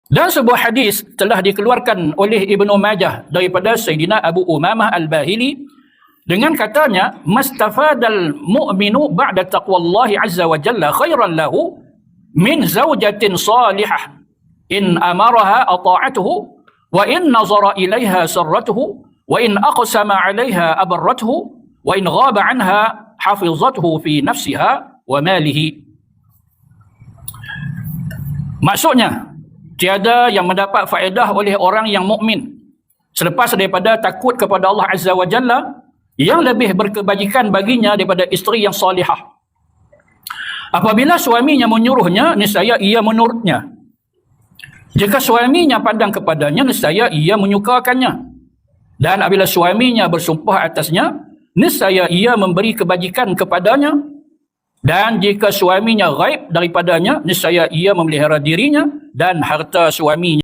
Dan sebuah hadis telah dikeluarkan oleh Ibnu Majah daripada Sayyidina Abu Umamah Al-Bahili dengan katanya, mastafadal mu'minu ba'da taqwallahi azza wa jalla khairan lahu min zawjatin salihah in amaraha ata'atuhu wa in nazara ilaiha sarratuhu wa in aqsama 'alaiha abarratuhu wa in ghaba 'anha hafizatuhu fi nafsiha wa malihi. Maksudnya, tiada yang mendapat faedah oleh orang yang mukmin selepas daripada takut kepada Allah Azza wa Jalla yang lebih berkebajikan baginya daripada isteri yang salihah. Apabila suaminya menyuruhnya, nescaya ia menurutnya. Jika suaminya pandang kepadanya, nescaya ia menyukakannya. Dan apabila suaminya bersumpah atasnya, nescaya ia memberi kebajikan kepadanya. Dan jika suaminya ghaib daripadanya, nescaya ia memelihara dirinya dan harta suaminya.